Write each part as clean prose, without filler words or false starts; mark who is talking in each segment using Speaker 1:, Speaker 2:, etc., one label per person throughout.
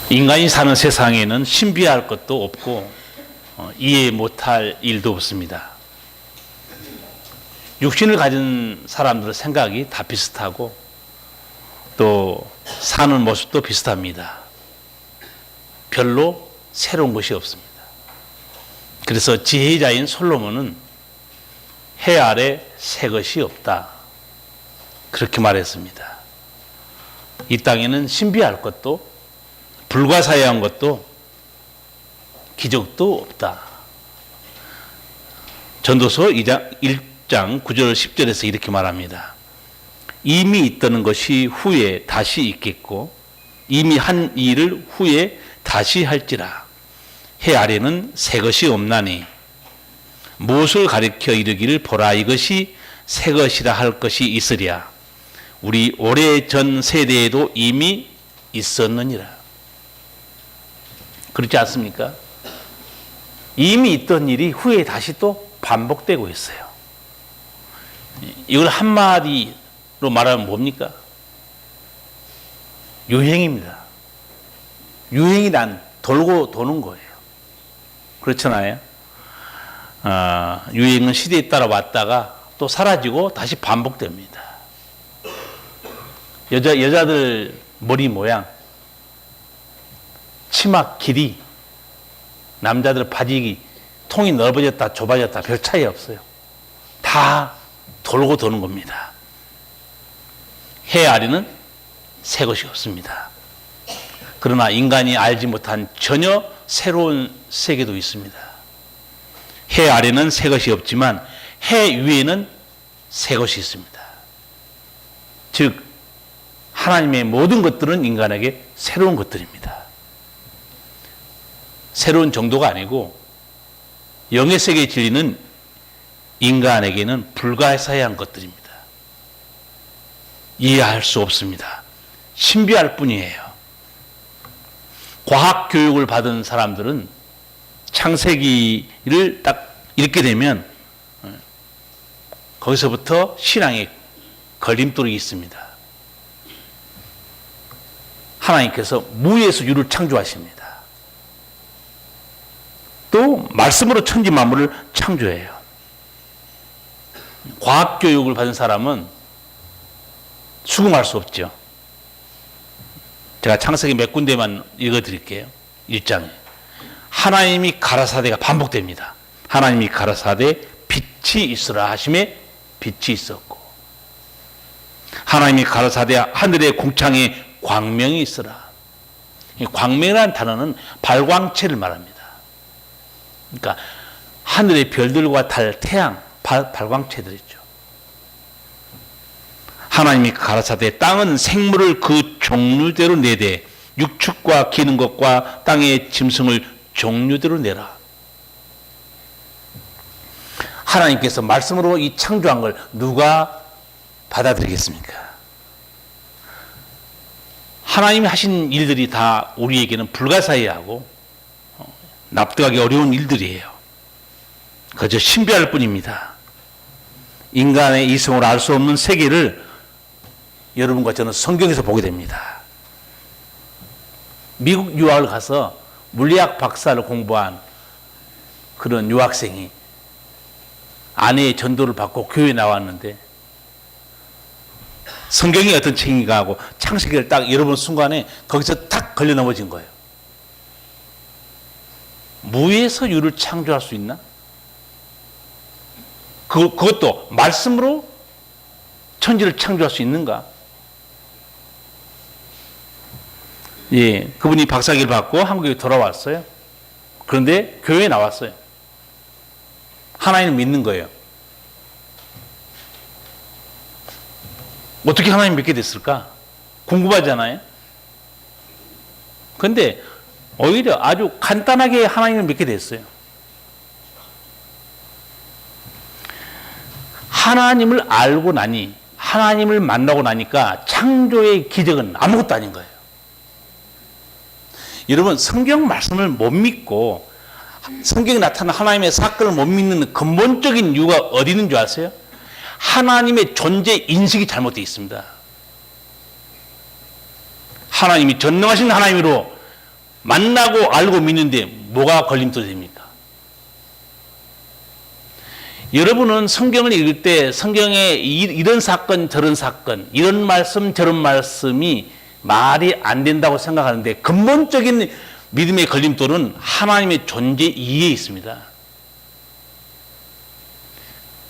Speaker 1: 인간이 사는 세상에는 신비할 것도 없고 이해 못할 일도 없습니다. 육신을 가진 사람들의 생각이 다 비슷하고 또 사는 모습도 비슷합니다. 별로 새로운 것이 없습니다. 그래서 지혜자인 솔로몬은 해 아래 새 것이 없다, 그렇게 말했습니다. 이 땅에는 신비할 것도 불가사의한 것도 기적도 없다. 전도서 1장 9절 10절에서 이렇게 말합니다. 이미 있던 것이 후에 다시 있겠고 이미 한 일을 후에 다시 할지라. 해 아래는 새 것이 없나니 무엇을 가리켜 이르기를 보라 이것이 새 것이라 할 것이 있으랴. 우리 오래전 세대에도 이미 있었느니라. 그렇지 않습니까? 이미 있던 일이 후에 다시 또 반복되고 있어요. 이걸 한마디로 말하면 뭡니까? 유행입니다. 유행이란 돌고 도는 거예요. 그렇잖아요. 유행은 시대에 따라 왔다가 또 사라지고 다시 반복됩니다. 여자들 머리 모양, 치마 길이, 남자들 바지 통이 넓어졌다 좁아졌다 별 차이 없어요. 다 돌고 도는 겁니다. 해 아래는 새 것이 없습니다. 그러나 인간이 알지 못한 전혀 새로운 세계도 있습니다. 해 아래는 새 것이 없지만 해 위에는 새 것이 있습니다. 즉 하나님의 모든 것들은 인간에게 새로운 것들입니다. 새로운 정도가 아니고 영의 세계의 진리는 인간에게는 불가사의한 것들입니다. 이해할 수 없습니다. 신비할 뿐이에요. 과학 교육을 받은 사람들은 창세기를 딱 읽게 되면 거기서부터 신앙의 걸림돌이 있습니다. 하나님께서 무에서 유를 창조하십니다. 또 말씀으로 천지 만물을 창조해요. 과학 교육을 받은 사람은 수긍할 수 없죠. 제가 창세기 몇 군데만 읽어드릴게요. 1장에 하나님이 가라사대가 반복됩니다. 하나님이 가라사대 빛이 있으라 하심에 빛이 있었고, 하나님이 가라사대 하늘의 공창에 광명이 있으라. 이 광명이라는 단어는 발광체를 말합니다. 그러니까 하늘의 별들과 달, 태양, 발광체들이죠. 하나님이 가라사대 땅은 생물을 그 종류대로 내되 육축과 기는 것과 땅의 짐승을 종류대로 내라. 하나님께서 말씀으로 이 창조한 걸 누가 받아들이겠습니까? 하나님이 하신 일들이 다 우리에게는 불가사의하고 납득하기 어려운 일들이에요. 그저 신비할 뿐입니다. 인간의 이성으로 알 수 없는 세계를 여러분과 저는 성경에서 보게 됩니다. 미국 유학을 가서 물리학 박사를 공부한 그런 유학생이 아내의 전도를 받고 교회에 나왔는데 성경이 어떤 책인가 하고 창세기를 딱 열어본 순간에 거기서 탁 걸려 넘어진 거예요. 무에서 유를 창조할 수 있나? 그것도 말씀으로 천지를 창조할 수 있는가? 예, 그분이 박사학위를 받고 한국에 돌아왔어요. 그런데 교회에 나왔어요. 하나님을 믿는 거예요. 어떻게 하나님 믿게 됐을까? 궁금하잖아요. 그런데 오히려 아주 간단하게 하나님을 믿게 됐어요. 하나님을 알고 나니, 하나님을 만나고 나니까 창조의 기적은 아무것도 아닌 거예요. 여러분, 성경 말씀을 못 믿고 성경에 나타난 하나님의 사건을 못 믿는 근본적인 이유가 어디 있는 줄 아세요? 하나님의 존재 인식이 잘못되어 있습니다. 하나님이 전능하신 하나님으로 만나고 알고 믿는데 뭐가 걸림돌이 됩니까? 여러분은 성경을 읽을 때 성경에 이런 사건 저런 사건, 이런 말씀 저런 말씀이 말이 안 된다고 생각하는데 근본적인 믿음의 걸림돌은 하나님의 존재 이해에 있습니다.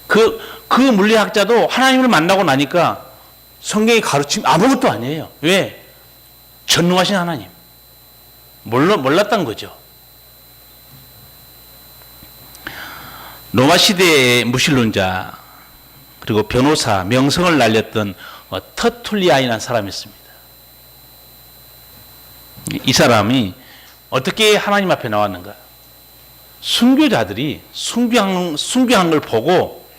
Speaker 1: 그 물리학자도 하나님을 만나고 나니까 성경의 가르침 아무것도 아니에요. 왜? 전능하신 하나님. 몰랐던 거죠. 로마 시대의 무신론자 그리고 변호사 명성을 날렸던 터툴리안이라는 사람이 있습니다. 이 사람이 어떻게 하나님 앞에 나왔는가? 순교자들이 순교한 걸 보고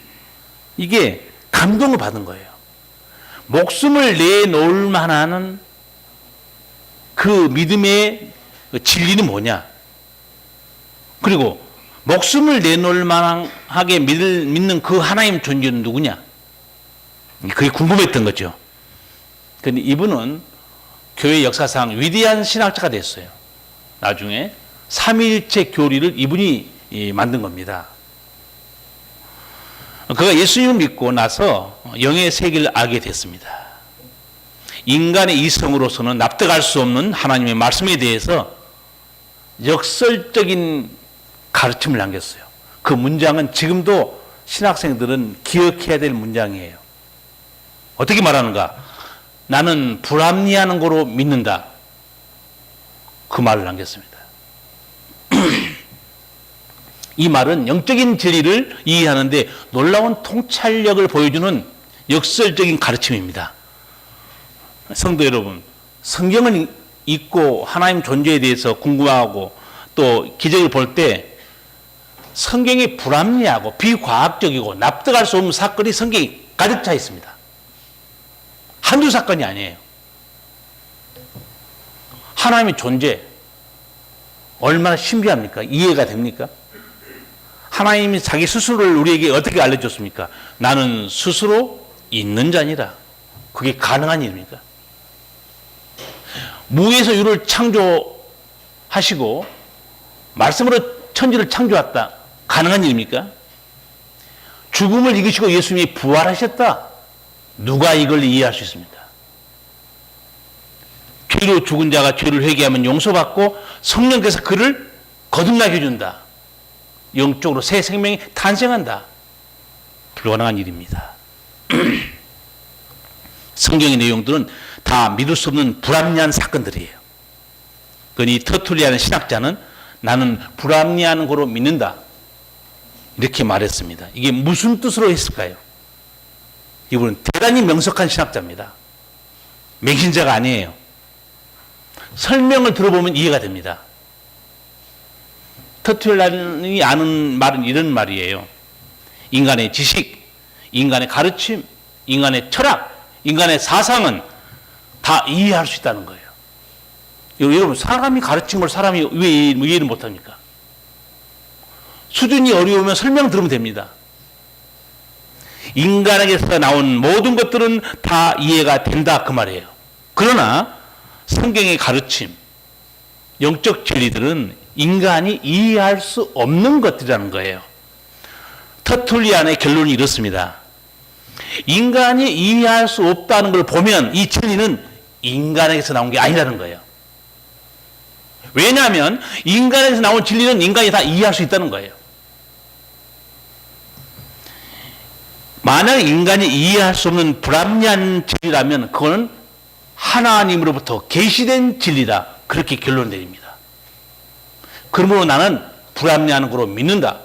Speaker 1: 이게 감동을 받은 거예요. 목숨을 내놓을 만한 그 믿음의 진리는 뭐냐? 그리고 목숨을 내놓을 만하게 믿는 그 하나님 존재는 누구냐? 그게 궁금했던 거죠. 그런데 이분은 교회 역사상 위대한 신학자가 됐어요. 나중에 삼위일체 교리를 이분이 만든 겁니다. 그가 예수님을 믿고 나서 영의 세계를 알게 됐습니다. 인간의 이성으로서는 납득할 수 없는 하나님의 말씀에 대해서 역설적인 가르침을 남겼어요. 그 문장은 지금도 신학생들은 기억해야 될 문장이에요. 어떻게 말하는가? 나는 불합리하는 거로 믿는다. 그 말을 남겼습니다. 이 말은 영적인 진리를 이해하는데 놀라운 통찰력을 보여주는 역설적인 가르침입니다. 성도 여러분, 성경을 읽고 하나님 존재에 대해서 궁금하고 또 기적을 볼 때 성경이 불합리하고 비과학적이고 납득할 수 없는 사건이 성경에 가득 차 있습니다. 한두 사건이 아니에요. 하나님의 존재 얼마나 신비합니까? 이해가 됩니까? 하나님이 자기 스스로를 우리에게 어떻게 알려줬습니까? 나는 스스로 있는 자니라. 그게 가능한 일입니까? 무에서 유를 창조하시고 말씀으로 천지를 창조했다. 가능한 일입니까? 죽음을 이기시고 예수님이 부활하셨다. 누가 이걸 이해할 수 있습니까? 죄로 죽은 자가 죄를 회개하면 용서받고 성령께서 그를 거듭나게 해준다. 영적으로 새 생명이 탄생한다. 불가능한 일입니다. 성경의 내용들은 다 믿을 수 없는 불합리한 사건들이에요. 그러니 터툴리아는 신학자는 나는 불합리한 거로 믿는다. 이렇게 말했습니다. 이게 무슨 뜻으로 했을까요? 이분은 대단히 명석한 신학자입니다. 맹신자가 아니에요. 설명을 들어보면 이해가 됩니다. 터툴리안이 아는 말은 이런 말이에요. 인간의 지식, 인간의 가르침, 인간의 철학, 인간의 사상은 다 이해할 수 있다는 거예요. 여러분, 사람이 가르친 걸 사람이 왜 이해를 못합니까? 수준이 어려우면 설명 들으면 됩니다. 인간에게서 나온 모든 것들은 다 이해가 된다 그 말이에요. 그러나 성경의 가르침, 영적 진리들은 인간이 이해할 수 없는 것들이라는 거예요. 터툴리안의 결론이 이렇습니다. 인간이 이해할 수 없다는 걸 보면 이 진리는 인간에게서 나온 게 아니라는 거예요. 왜냐하면 인간에게서 나온 진리는 인간이 다 이해할 수 있다는 거예요. 만약 인간이 이해할 수 없는 불합리한 진리라면 그거는 하나님으로부터 계시된 진리다. 그렇게 결론 내립니다. 그러므로 나는 불합리한 거로 믿는다.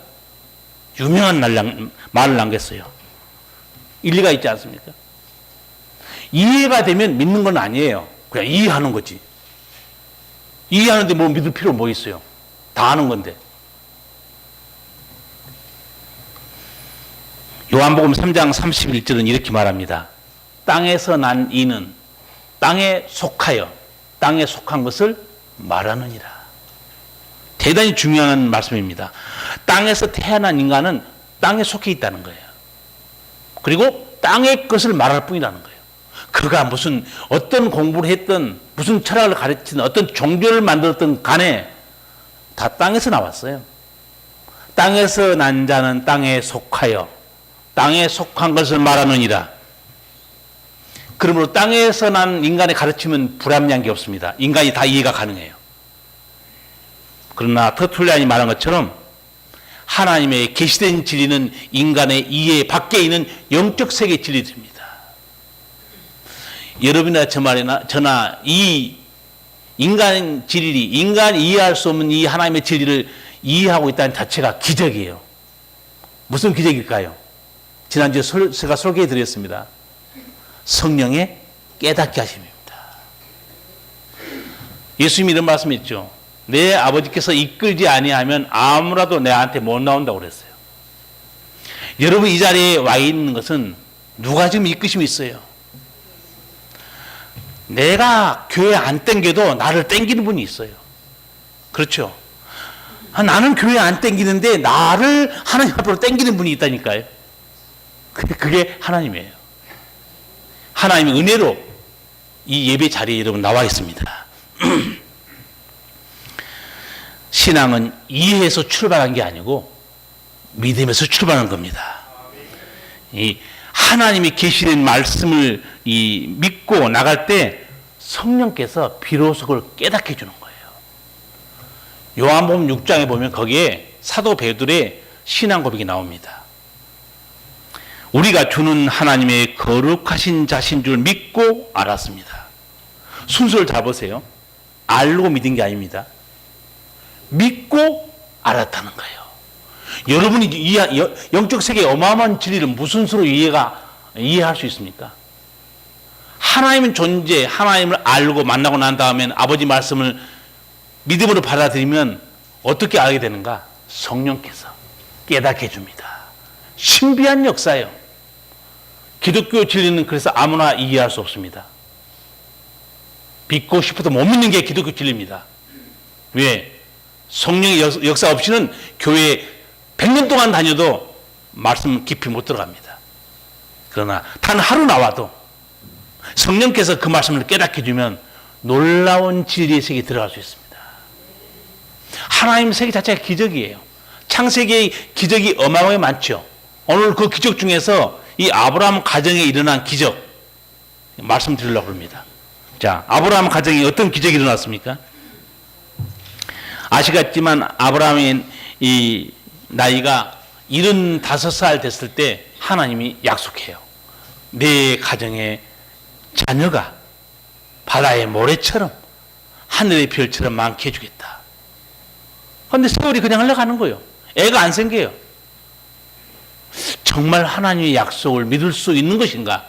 Speaker 1: 유명한 말을 남겼어요. 일리가 있지 않습니까? 이해가 되면 믿는 건 아니에요. 그냥 이해하는 거지. 이해하는데 뭐 믿을 필요 뭐 있어요? 다 아는 건데. 요한복음 3장 31절은 이렇게 말합니다. 땅에서 난 이는 땅에 속하여 땅에 속한 것을 말하느니라. 대단히 중요한 말씀입니다. 땅에서 태어난 인간은 땅에 속해 있다는 거예요. 그리고 땅의 것을 말할 뿐이라는 거예요. 그가 무슨 어떤 공부를 했든 무슨 철학을 가르치든 어떤 종교를 만들었든 간에 다 땅에서 나왔어요. 땅에서 난 자는 땅에 속하여 땅에 속한 것을 말하느니라. 그러므로 땅에서 난 인간의 가르침은 불합리한 게 없습니다. 인간이 다 이해가 가능해요. 그러나 터툴리안이 말한 것처럼 하나님의 계시된 진리는 인간의 이해 밖에 있는 영적 세계 진리들입니다. 여러분이나 저나 이 인간 진리, 인간이 이해할 수 없는 이 하나님의 진리를 이해하고 있다는 자체가 기적이에요. 무슨 기적일까요? 지난주에 제가 설계해 드렸습니다. 성령의 깨닫게 하심입니다. 예수님이 이런 말씀했죠. 내 아버지께서 이끌지 아니하면 아무라도 내한테 못 나온다고 그랬어요. 여러분 이 자리에 와 있는 것은 누가 지금 이끄심이 있어요? 내가 교회 안 땡겨도 나를 땡기는 분이 있어요. 그렇죠? 나는 교회 안 땡기는데 나를 하나님 앞으로 땡기는 분이 있다니까요. 그게 하나님이에요. 하나님의 은혜로 이 예배 자리에 여러분 나와 있습니다. 신앙은 이해해서 출발한 게 아니고 믿음에서 출발한 겁니다. 이 하나님이 계시된 말씀을 믿고 나갈 때 성령께서 비로소 그걸 깨닫게 해주는 거예요. 요한복음 6장에 보면 거기에 사도 베드로의 신앙 고백이 나옵니다. 우리가 주는 하나님의 거룩하신 자신 줄 믿고 알았습니다. 순서를 잘 보세요. 알고 믿은 게 아닙니다. 믿고 알았다는 거예요. 여러분이 영적 세계의 어마어마한 진리를 무슨 수로 이해할 수 있습니까? 하나님은 존재, 하나님을 알고 만나고 난 다음엔 아버지 말씀을 믿음으로 받아들이면 어떻게 알게 되는가? 성령께서 깨닫게 해줍니다. 신비한 역사예요. 기독교 진리는 그래서 아무나 이해할 수 없습니다. 믿고 싶어도 못 믿는 게 기독교 진리입니다. 왜? 성령의 역사 없이는 교회에 100년 동안 다녀도 말씀 깊이 못 들어갑니다. 그러나 단 하루 나와도 성령께서 그 말씀을 깨닫게 해주면 놀라운 진리의 세계에 들어갈 수 있습니다. 하나님 세계 자체가 기적이에요. 창세기의 기적이 어마어마하게 많죠. 오늘 그 기적 중에서 이 아브라함 가정에 일어난 기적 말씀드리려고 합니다. 자, 아브라함 가정에 어떤 기적이 일어났습니까? 아시겠지만 아브라함의 이 나이가 75살 됐을 때 하나님이 약속해요. 내 가정에 자녀가 바다의 모래처럼 하늘의 별처럼 많게 해주겠다. 그런데 세월이 그냥 흘러가는 거예요. 애가 안 생겨요. 정말 하나님의 약속을 믿을 수 있는 것인가?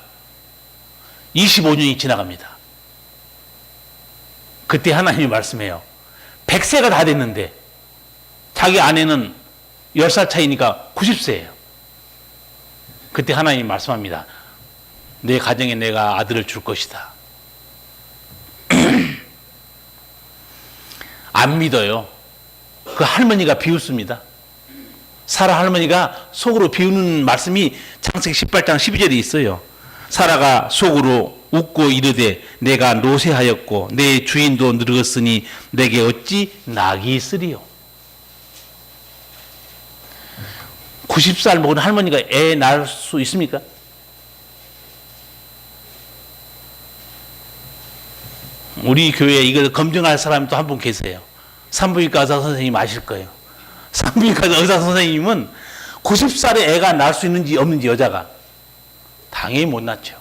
Speaker 1: 25년이 지나갑니다. 그때 하나님이 말씀해요. 100세가 다 됐는데 자기 아내는 10살 차이니까 90세예요. 그때 하나님이 말씀합니다. 내 가정에 내가 아들을 줄 것이다. 안 믿어요. 그 할머니가 비웃습니다. 사라 할머니가 속으로 비우는 말씀이 창세기 18장 12절에 있어요. 사라가 속으로 웃고 이르되 내가 노쇠하였고 내 주인도 늙었으니 내게 어찌 낙이 있으리요. 90살 먹은 할머니가 애 낳을 수 있습니까? 우리 교회에 이걸 검증할 사람이 또 한 분 계세요. 산부인과 의사 선생님 아실 거예요. 산부인과 의사 선생님은 90살에 애가 낳을 수 있는지 없는지 여자가 당연히 못 낳죠.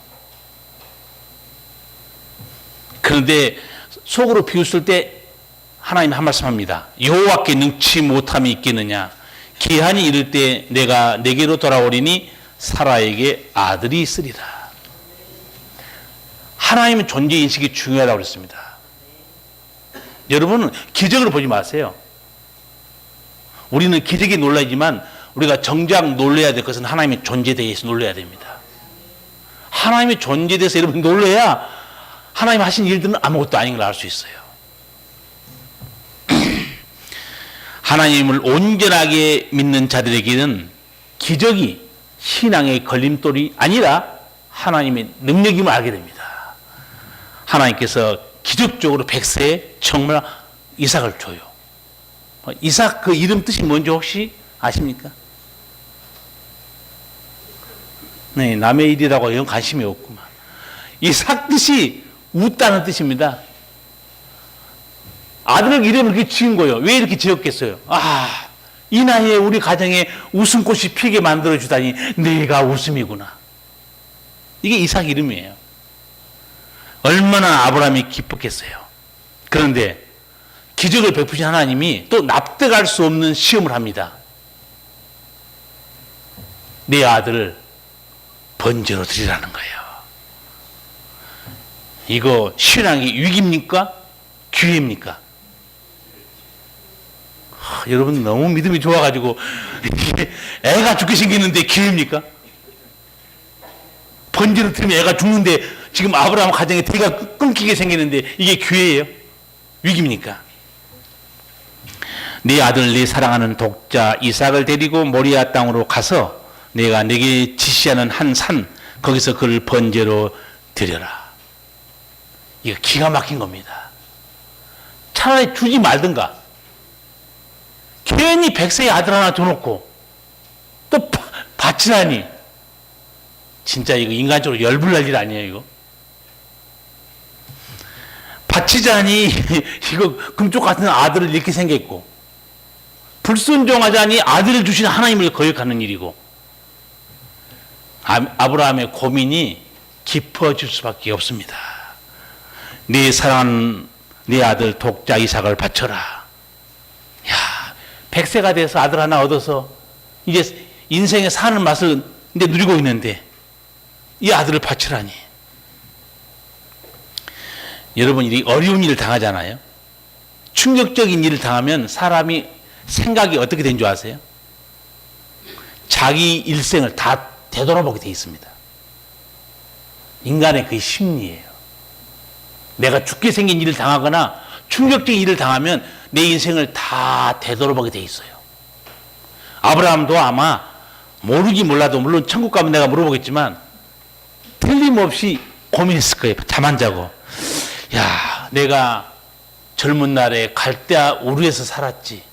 Speaker 1: 그런데 속으로 비웃을 때 하나님이 한 말씀 합니다. 여호와께 능치 못함이 있겠느냐. 기한이 이를 때 내가 내게로 돌아오리니 사라에게 아들이 있으리라. 하나님의 존재 인식이 중요하다고 그랬습니다. 여러분은 기적을 보지 마세요. 우리는 기적에 놀라지만 우리가 정작 놀라야 될 것은 하나님의 존재에 대해서 놀라야 됩니다. 하나님의 존재에 대해서 여러분 놀라야 하나님 하신 일들은 아무것도 아닌 걸 알 수 있어요. 하나님을 온전하게 믿는 자들에게는 기적이 신앙의 걸림돌이 아니라 하나님의 능력임을 알게 됩니다. 하나님께서 기적적으로 100세에 정말 이삭을 줘요. 이삭 그 이름 뜻이 뭔지 혹시 아십니까? 네, 남의 일이라고 이런 관심이 없구만. 이삭 뜻이 웃다는 뜻입니다. 아들 이름을 이렇게 지은 거예요. 왜 이렇게 지었겠어요? 아, 이 나이에 우리 가정에 웃음꽃이 피게 만들어주다니 내가 웃음이구나. 이게 이삭 이름이에요. 얼마나 아브라함이 기뻤겠어요. 그런데 기적을 베푸신 하나님이 또 납득할 수 없는 시험을 합니다. 내 아들을 번제로 드리라는 거예요. 이거 신앙이 위기입니까? 기회입니까? 여러분 너무 믿음이 좋아가지고 애가 죽게 생겼는데 기회입니까? 번제로 드리면 애가 죽는데 지금 아브라함 가정에 대가 끊기게 생기는데 이게 기회예요? 위기입니까? 네 아들 네 사랑하는 독자 이삭을 데리고 모리아 땅으로 가서 내가 네게 지시하는 한 산 거기서 그를 번제로 드려라. 이거 기가 막힌 겁니다. 차라리 주지 말든가. 괜히 100세의 아들 하나 줘놓고 또 바치라니. 진짜 이거 인간적으로 열불날 일 아니에요 이거. 바치자니 이거 금쪽 같은 아들을 잃게 생겼고 불순종하자니 아들을 주신 하나님을 거역하는 일이고 아브라함의 고민이 깊어질 수밖에 없습니다. 네 사랑하는 네 아들 독자 이삭을 바쳐라. 야, 100세가 돼서 아들 하나 얻어서 이제 인생의 사는 맛을 이제 누리고 있는데 이 아들을 바치라니. 여러분 이 어려운 일을 당하잖아요. 충격적인 일을 당하면 사람이 생각이 어떻게 된 줄 아세요? 자기 일생을 다 되돌아보게 돼 있습니다. 인간의 그 심리예요. 내가 죽게 생긴 일을 당하거나 충격적인 일을 당하면 내 인생을 다 되돌아보게 돼 있어요. 아브라함도 아마 모르기 몰라도 물론 천국 가면 내가 물어보겠지만 틀림없이 고민했을 거예요. 잠 안 자고. 야, 내가 젊은 날에 갈대아 우르에서 살았지.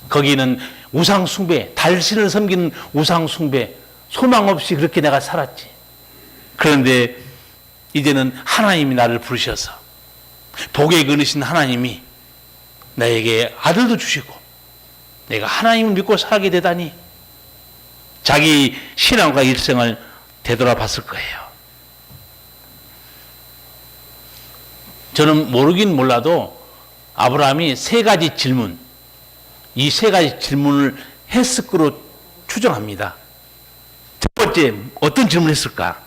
Speaker 1: 거기는 우상 숭배, 달신을 섬기는 우상 숭배, 소망 없이 그렇게 내가 살았지. 그런데 이제는 하나님이 나를 부르셔서 복에 그르신 하나님이 나에게 아들도 주시고 내가 하나님을 믿고 살게 되다니 자기 신앙과 일생을 되돌아봤을 거예요. 저는 모르긴 몰라도 아브라함이 세 가지 질문, 이 세 가지 질문을 했을 거로 추정합니다. 첫 번째, 어떤 질문을 했을까?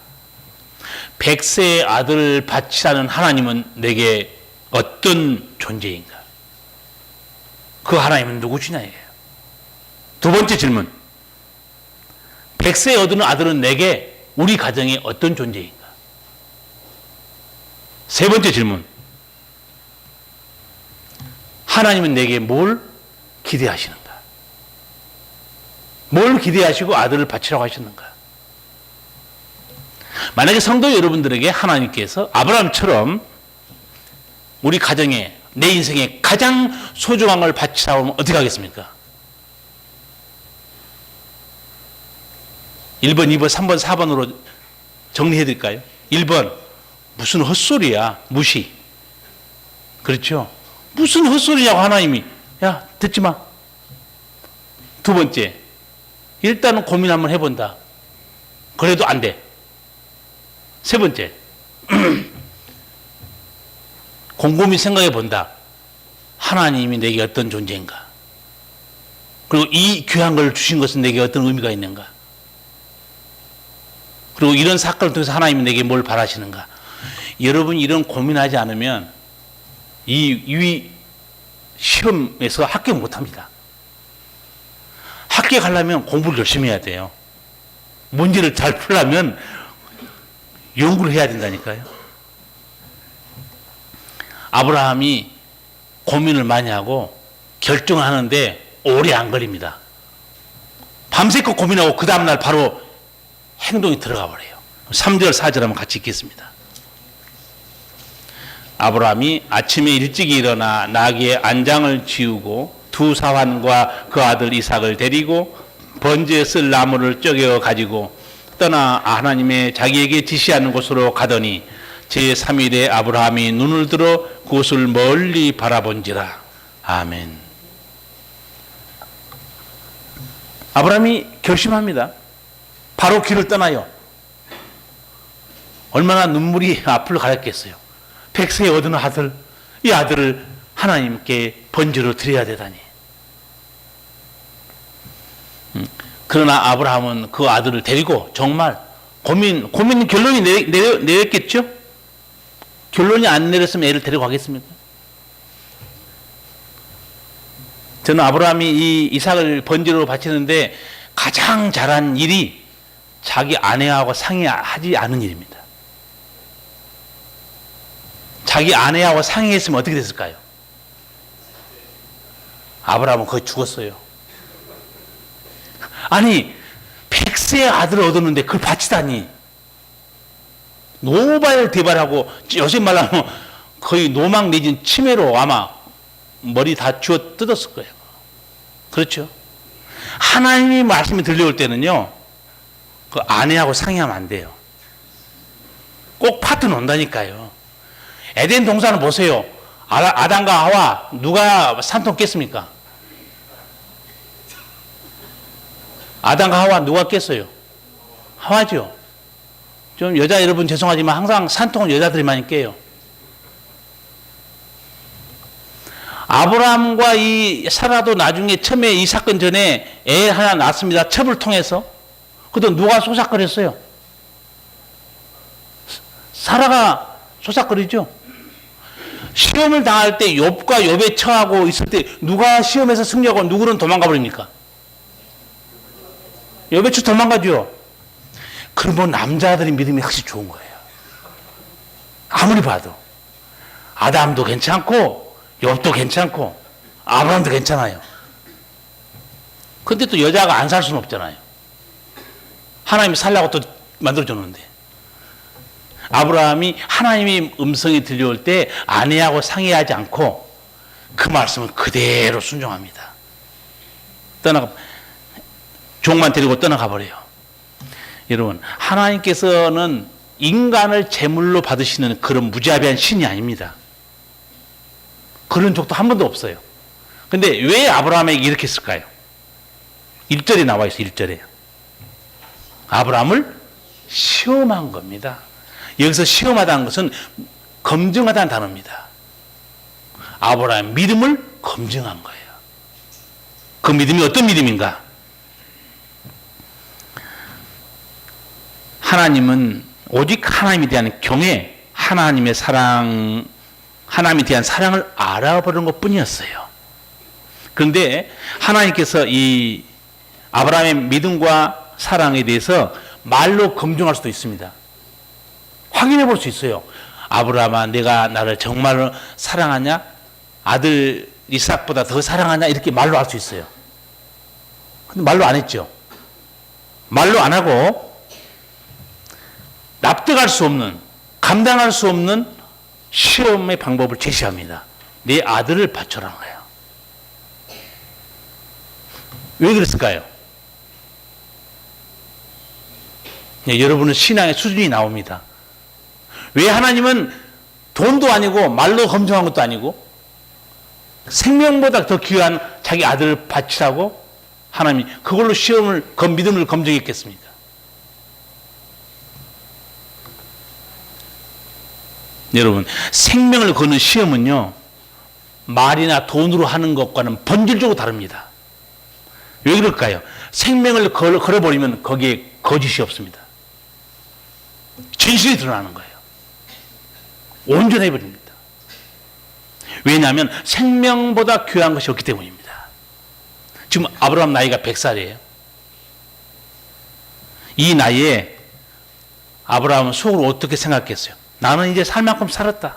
Speaker 1: 100세의 아들을 바치라는 하나님은 내게 어떤 존재인가? 그 하나님은 누구시냐 이거예요. 두 번째 질문, 100세에 얻은 아들은 내게 우리 가정에 어떤 존재인가? 세 번째 질문, 하나님은 내게 뭘 기대하시는가? 뭘 기대하시고 아들을 바치라고 하셨는가? 만약에 성도 여러분들에게 하나님께서 아브라함처럼 우리 가정에 내 인생에 가장 소중한 걸 바치라고 하면 어떻게 하겠습니까? 1번, 2번, 3번, 4번으로 정리해 드릴까요? 1번, 무슨 헛소리야, 무시. 그렇죠? 무슨 헛소리냐고 하나님이. 야, 듣지 마. 두 번째, 일단은 고민 한번 해본다. 그래도 안 돼. 세 번째, 곰곰이 생각해 본다. 하나님이 내게 어떤 존재인가? 그리고 이 귀한 걸 주신 것은 내게 어떤 의미가 있는가? 그리고 이런 사건을 통해서 하나님이 내게 뭘 바라시는가? 여러분이 이런 고민하지 않으면 이 시험에서 합격 못합니다. 합격하려면 공부를 열심히 해야 돼요. 문제를 잘 풀려면 연구를 해야 된다니까요. 아브라함이 고민을 많이 하고 결정을 하는데 오래 안 걸립니다. 밤새껏 고민하고 그 다음날 바로 행동이 들어가 버려요. 3절 4절 한번 같이 읽겠습니다. 아브라함이 아침에 일찍 일어나 나귀의 안장을 지우고 두 사환과 그 아들 이삭을 데리고 번제에 쓸 나무를 쪼개어 가지고 떠나 하나님의 자기에게 지시하는 곳으로 가더니 제3일에 아브라함이 눈을 들어 그곳을 멀리 바라본지라. 아멘. 아브라함이 결심합니다. 바로 길을 떠나요. 얼마나 눈물이 앞을 가렸겠어요. 백세에 얻은 아들, 이 아들을 하나님께 번제로 드려야 되다니. 그러나 아브라함은 그 아들을 데리고 정말 결론이 내렸겠죠? 결론이 안 내렸으면 애를 데리고 가겠습니까? 저는 아브라함이 이 이삭을 번제로 바치는데 가장 잘한 일이 자기 아내하고 상의하지 않은 일입니다. 자기 아내하고 상의했으면 어떻게 됐을까요? 아브라함은 거의 죽었어요. 아니 100세의 아들을 얻었는데 그걸 바치다니. 노발대발하고 요새 말하면 거의 노망 내진 치매로 아마 머리 다 쥐어 뜯었을 거예요. 그렇죠? 하나님이 말씀이 들려올 때는요, 그 아내하고 상의하면 안 돼요. 꼭 파트너 온다니까요. 에덴 동산을 보세요. 아담과 하와 누가 산통 깼습니까? 아담과 하와 누가 깼어요? 하와죠. 좀 여자 여러분 죄송하지만 항상 산통은 여자들이 많이 깨요. 아브라함과 이 사라도 나중에 처음에 이 사건 전에 애 하나 낳았습니다. 첩을 통해서. 그래도 누가 소삭거렸어요? 사라가 소삭거리죠. 시험을 당할 때 욥과 욥에 처하고 있을 때 누가 시험에서 승리하고 누구는 도망가 버립니까? 욥에 처 도망가죠. 그러면 남자들의 믿음이 확실히 좋은 거예요. 아무리 봐도 아담도 괜찮고 욥도 괜찮고 아브라함도 괜찮아요. 근데 또 여자가 안 살 수는 없잖아요. 하나님이 살라고 또 만들어줬는데. 아브라함이 하나님의 음성이 들려올 때 아내하고 상의하지 않고 그 말씀을 그대로 순종합니다. 종만 데리고 떠나가 버려요. 여러분, 하나님께서는 인간을 제물로 받으시는 그런 무자비한 신이 아닙니다. 그런 적도 한 번도 없어요. 근데 왜 아브라함에게 이렇게 했을까요? 1절에 나와 있어요. 1절에. 아브라함을 시험한 겁니다. 여기서 시험하다는 것은 검증하다는 단어입니다. 아브라함의 믿음을 검증한 거예요. 그 믿음이 어떤 믿음인가? 하나님은 오직 하나님에 대한 경외, 하나님에 대한 사랑을 알아보는 것 뿐이었어요. 그런데 하나님께서 이 아브라함의 믿음과 사랑에 대해서 말로 검증할 수도 있습니다. 확인해 볼 수 있어요. 아브라함아, 내가 나를 정말로 사랑하냐? 아들 이삭보다 더 사랑하냐? 이렇게 말로 할 수 있어요. 근데 말로 안 했죠. 말로 안 하고 납득할 수 없는, 감당할 수 없는 시험의 방법을 제시합니다. 내 아들을 바쳐라는 거예요. 왜 그랬을까요? 네, 여러분은 신앙의 수준이 나옵니다. 왜 하나님은 돈도 아니고 말로 검증한 것도 아니고 생명보다 더 귀한 자기 아들을 바치라고 하나님이 그걸로 믿음을 검증했겠습니까? 여러분, 생명을 거는 시험은요, 말이나 돈으로 하는 것과는 본질적으로 다릅니다. 왜 그럴까요? 생명을 걸어버리면 거기에 거짓이 없습니다. 진실이 드러나는 거예요. 온전해버립니다. 왜냐하면 생명보다 귀한 것이 없기 때문입니다. 지금 아브라함 나이가 100살이에요. 이 나이에 아브라함은 속으로 어떻게 생각했어요? 나는 이제 살 만큼 살았다.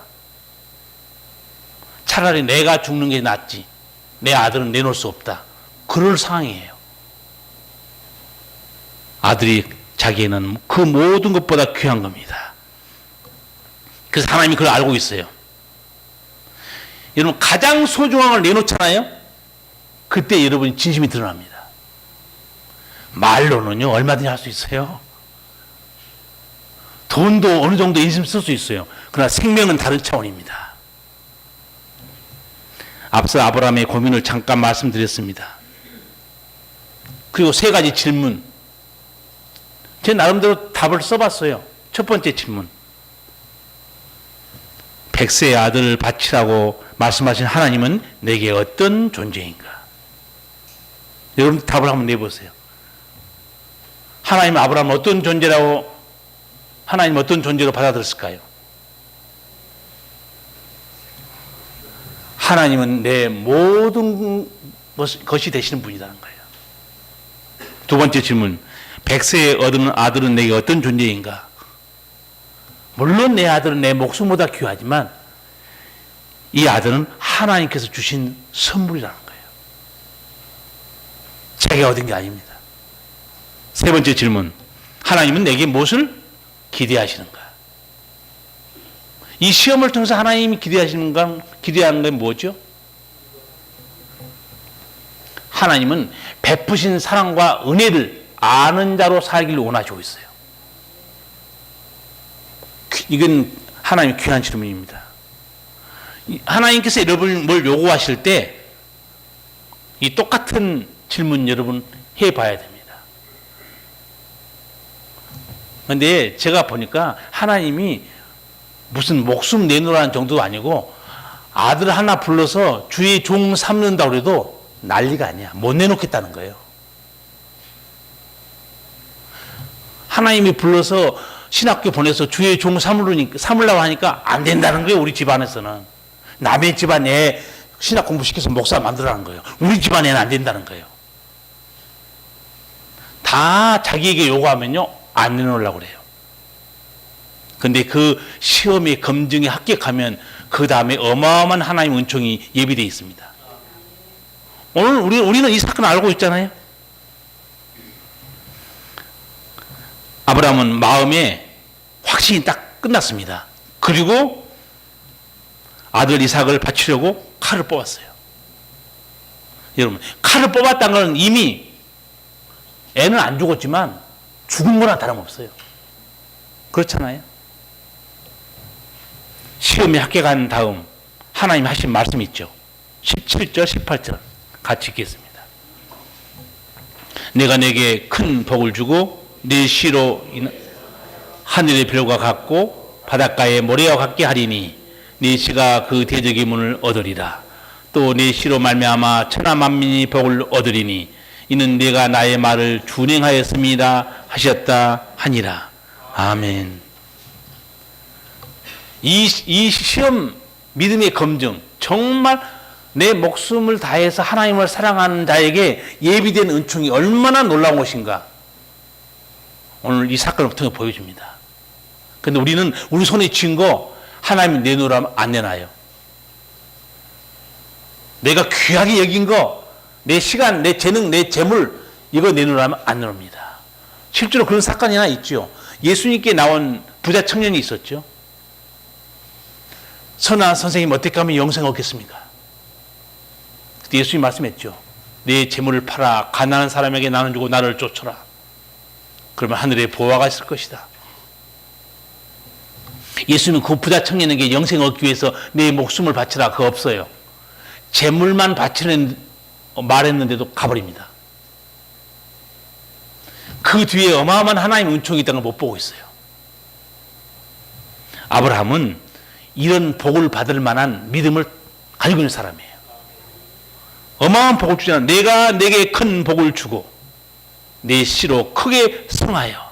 Speaker 1: 차라리 내가 죽는 게 낫지. 내 아들은 내놓을 수 없다. 그럴 상황이에요. 아들이 자기에는 그 모든 것보다 귀한 겁니다. 그래서 하나님이 그걸 알고 있어요. 여러분 가장 소중한 걸 내놓잖아요. 그때 여러분이 진심이 드러납니다. 말로는요 얼마든지 할 수 있어요. 돈도 어느 정도 인심 쓸 수 있어요. 그러나 생명은 다른 차원입니다. 앞서 아브라함의 고민을 잠깐 말씀드렸습니다. 그리고 세 가지 질문, 제 나름대로 답을 써봤어요. 첫 번째 질문, 100세의 아들을 바치라고 말씀하신 하나님은 내게 어떤 존재인가? 여러분 답을 한번 내보세요. 하나님은 아브라함을 어떤 존재라고, 하나님 어떤 존재로 받아들였을까요? 하나님은 내 모든 것이 되시는 분이라는 거예요. 두 번째 질문, 100세에 얻은 아들은 내게 어떤 존재인가? 물론 내 아들은 내 목숨보다 귀하지만 이 아들은 하나님께서 주신 선물이라는 거예요. 자기가 얻은 게 아닙니다. 세 번째 질문, 하나님은 내게 무엇을 기대하시는가? 이 시험을 통해서 하나님이 기대하는 건 뭐죠? 하나님은 베푸신 사랑과 은혜를 아는 자로 살기를 원하시고 있어요. 이건 하나님의 귀한 질문입니다. 하나님께서 여러분 뭘 요구하실 때 이 똑같은 질문 여러분 해봐야 됩니다. 그런데 제가 보니까 하나님이 무슨 목숨 내놓으라는 정도도 아니고 아들 하나 불러서 주의 종 삼는다고 해도 난리가 아니야. 못 내놓겠다는 거예요. 하나님이 불러서 신학교 보내서 주의 종 삼으려고 하니까 안 된다는 거예요. 우리 집안에서는. 남의 집안 애 신학 공부시켜서 목사 만들라는 거예요. 우리 집안 애는 안 된다는 거예요. 다 자기에게 요구하면요 안 내놓으려고 그래요. 근데 그 시험의 검증에 합격하면 그 다음에 어마어마한 하나님의 은총이 예비되어 있습니다. 오늘 우리는 이 사건을 알고 있잖아요. 아브라함은 마음에 확신이 딱 끝났습니다. 그리고 아들 이삭을 바치려고 칼을 뽑았어요. 여러분, 칼을 뽑았다는 건 이미 애는 안 죽었지만 죽은 거나 다름없어요. 그렇잖아요. 시험에 합격한 다음 하나님 하신 말씀이 있죠. 17절 18절 같이 읽겠습니다. 내가 내게 큰 복을 주고 네 씨로 하늘의 별과 같고 바닷가의 모래와 같게 하리니 네 씨가 그 대적의 문을 얻으리라. 또 네 씨로 말미암아 천하 만민이 복을 얻으리니 이는 내가 나의 말을 준행하였습니다 하셨다 하니라. 아멘. 이 시험 믿음의 검증, 정말 내 목숨을 다해서 하나님을 사랑하는 자에게 예비된 은총이 얼마나 놀라운 것인가 오늘 이 사건을 통해 보여줍니다. 그런데 우리는 우리 손에 쥔 거 하나님이 내놓으라면 안 내놔요. 내가 귀하게 여긴 거, 내 시간, 내 재능, 내 재물 이거 내놓으라면 안 내놓습니다. 실제로 그런 사건이 하나 있죠. 예수님께 나온 부자 청년이 있었죠. 선한 선생님 어떻게 하면 영생 얻겠습니까? 그때 예수님이 말씀했죠. 내 재물을 팔아 가난한 사람에게 나눠주고 나를 쫓아라. 그러면 하늘에 보화가 있을 것이다. 예수님은 그 부자 청년에게 영생 얻기 위해서 내 목숨을 바치라 그거 없어요. 재물만 바치는 말했는데도 가버립니다. 그 뒤에 어마어마한 하나님의 은총이 있다는 걸 못 보고 있어요. 아브라함은 이런 복을 받을 만한 믿음을 가지고 있는 사람이에요. 어마어마한 복을 주잖아. 내가 내게 큰 복을 주고 내 씨로 크게 성하여.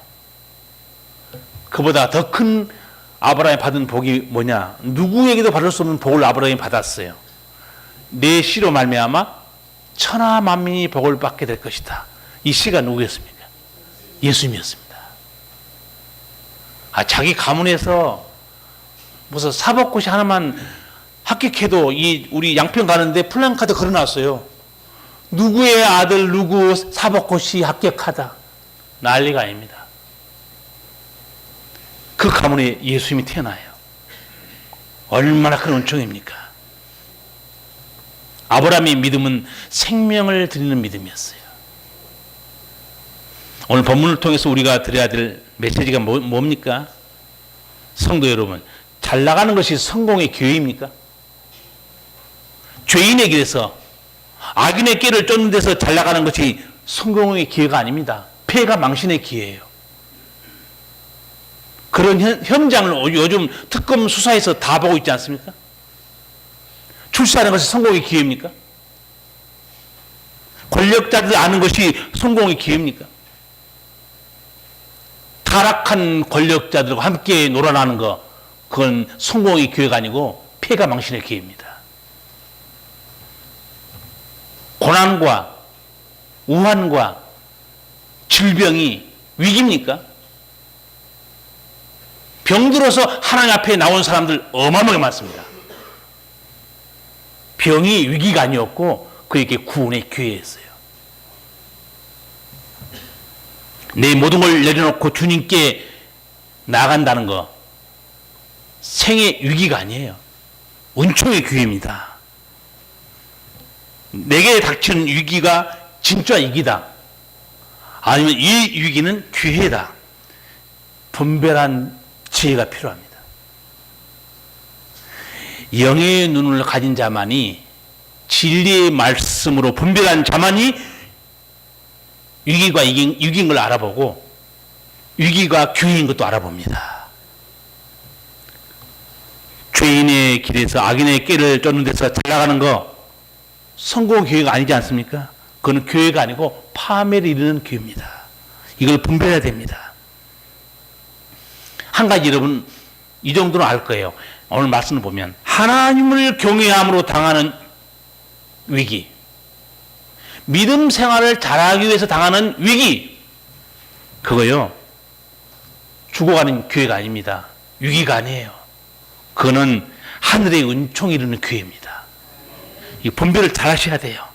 Speaker 1: 그보다 더 큰 아브라함이 받은 복이 뭐냐? 누구에게도 받을 수 없는 복을 아브라함이 받았어요. 내 씨로 말미암아 천하 만민이 복을 받게 될 것이다. 이 씨가 누구였습니까? 예수님이었습니다. 자기 가문에서 무슨 사법고시 하나만 합격해도 우리 양평 가는데 플랜카드 걸어놨어요. 누구의 아들 누구 사법고시 합격하다. 난리가 아닙니다. 그 가문에 예수님이 태어나요. 얼마나 큰 은총입니까? 아브라함의 믿음은 생명을 드리는 믿음이었어요. 오늘 본문을 통해서 우리가 드려야 될 메시지가 뭡니까? 성도 여러분, 잘 나가는 것이 성공의 기회입니까? 죄인의 길에서, 악인의 길을 쫓는 데서 잘 나가는 것이 성공의 기회가 아닙니다. 폐가 망신의 기회예요. 그런 현장을 요즘 특검 수사에서 다 보고 있지 않습니까? 출세하는 것이 성공의 기회입니까? 권력자들 아는 것이 성공의 기회입니까? 타락한 권력자들과 함께 놀아나는 것, 그건 성공의 기회가 아니고 폐가 망신의 기회입니다. 고난과 우환과 질병이 위기입니까? 병들어서 하나님 앞에 나온 사람들 어마어마하게 많습니다. 병이 위기가 아니었고 그에게 구원의 기회였어요. 내 모든 걸 내려놓고 주님께 나아간다는 거, 생의 위기가 아니에요. 은총의 기회입니다. 내게 닥치는 위기가 진짜 위기다, 아니면 이 위기는 기회다, 분별한 지혜가 필요합니다. 영의 눈을 가진 자만이, 진리의 말씀으로 분별한 자만이 위기가 위기인 걸 알아보고 위기가 기회인 것도 알아봅니다. 죄인의 길에서 악인의 길을 쫓는 데서 잘 나가는 거 성공 기회가 아니지 않습니까? 그건 기회가 아니고 파멸을 이루는 기회입니다. 이걸 분별해야 됩니다. 한 가지 여러분 이 정도는 알 거예요. 오늘 말씀을 보면 하나님을 경외함으로 당하는 위기, 믿음 생활을 잘하기 위해서 당하는 위기, 그거요 죽어가는 기회가 아닙니다. 위기가 아니에요. 그거는 하늘의 은총이 이루는 기회입니다. 이 분별을 잘 하셔야 돼요.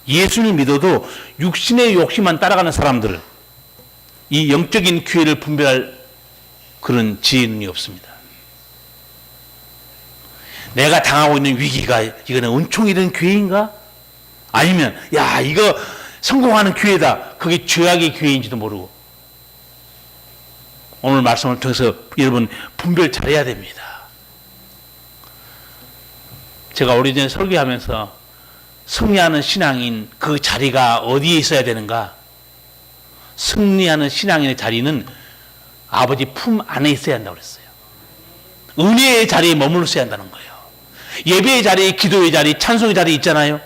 Speaker 1: 예수를 믿어도 육신의 욕심만 따라가는 사람들, 이 영적인 기회를 분별할 그런 지혜는 없습니다. 내가 당하고 있는 위기가 이거는 은총이 이루는 기회인가? 아니면 야 이거 성공하는 기회다, 그게 죄악의 기회인지도 모르고. 오늘 말씀을 통해서 여러분 분별 잘해야 됩니다. 제가 오래전에 설교하면서 승리하는 신앙인 그 자리가 어디에 있어야 되는가? 승리하는 신앙인의 자리는 아버지 품 안에 있어야 한다고 그랬어요. 은혜의 자리에 머물러 있어야 한다는 거예요. 예배의 자리, 기도의 자리, 찬송의 자리 있잖아요.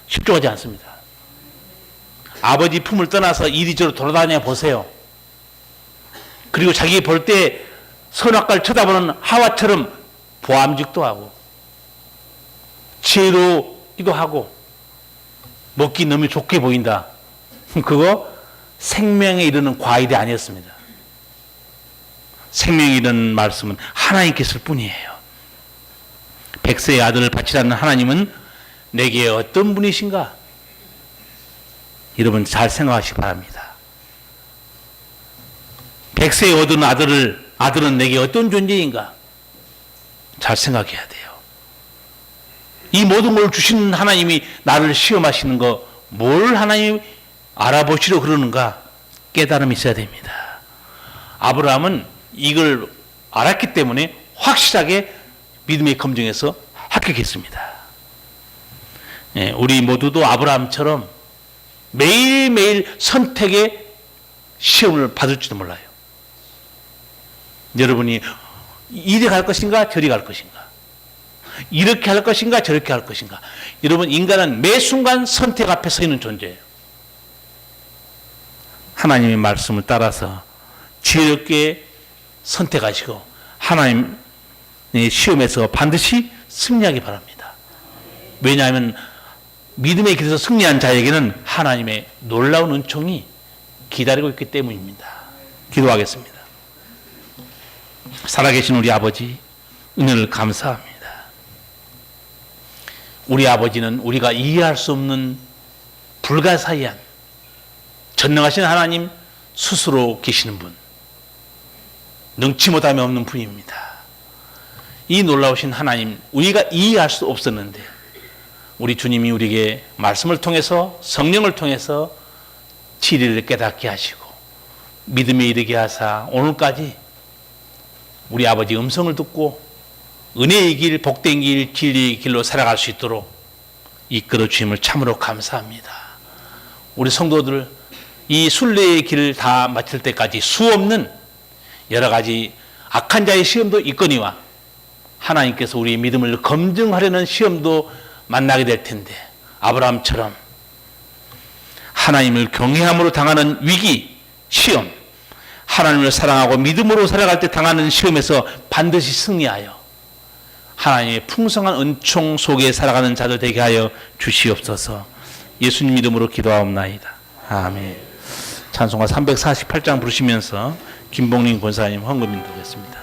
Speaker 1: 쉽지 않습니다. 아버지 품을 떠나서 이리저리 돌아다녀 보세요. 그리고 자기 볼 때 선악과를 쳐다보는 하와처럼 보암직도 하고 지혜롭기도 하고 먹기 너무 좋게 보인다. 그거 생명에 이르는 과일이 아니었습니다. 생명에 이르는 말씀은 하나님께 있을 뿐이에요. 백세의 아들을 바치라는 하나님은 내게 어떤 분이신가? 여러분 잘 생각하시기 바랍니다. 백세에 얻은 아들은 내게 어떤 존재인가? 잘 생각해야 돼요. 이 모든 걸 주신 하나님이 나를 시험하시는 거, 뭘 하나님이 알아보시려 그러는가? 깨달음이 있어야 됩니다. 아브라함은 이걸 알았기 때문에 확실하게 믿음의 검증에서 합격했습니다. 우리 모두도 아브라함처럼 매일매일 선택의 시험을 받을지도 몰라요. 여러분이 이리 갈 것인가 저리 갈 것인가, 이렇게 할 것인가 저렇게 할 것인가. 여러분 인간은 매 순간 선택 앞에 서 있는 존재예요. 하나님의 말씀을 따라서 지혜롭게 선택하시고 하나님의 시험에서 반드시 승리하기 바랍니다. 왜냐하면 믿음의 길에서 승리한 자에게는 하나님의 놀라운 은총이 기다리고 있기 때문입니다. 기도하겠습니다. 살아계신 우리 아버지, 은혜를 감사합니다. 우리 아버지는 우리가 이해할 수 없는 불가사의한 전능하신 하나님 스스로 계시는 분, 능치 못함이 없는 분입니다. 이 놀라우신 하나님, 우리가 이해할 수 없었는데 우리 주님이 우리에게 말씀을 통해서 성령을 통해서 진리를 깨닫게 하시고 믿음에 이르게 하사 오늘까지 우리 아버지 음성을 듣고 은혜의 길, 복된 길, 진리의 길로 살아갈 수 있도록 이끌어 주심을 참으로 감사합니다. 우리 성도들 이 순례의 길을 다 마칠 때까지 수없는 여러 가지 악한 자의 시험도 있거니와 하나님께서 우리의 믿음을 검증하려는 시험도 만나게 될 텐데 아브라함처럼 하나님을 경외함으로 당하는 위기, 시험, 하나님을 사랑하고 믿음으로 살아갈 때 당하는 시험에서 반드시 승리하여 하나님의 풍성한 은총 속에 살아가는 자들 되게 하여 주시옵소서. 예수님 이름으로 기도하옵나이다. 아멘. 찬송가 348장 부르시면서 김봉림 권사님 헌금 인도하겠습니다.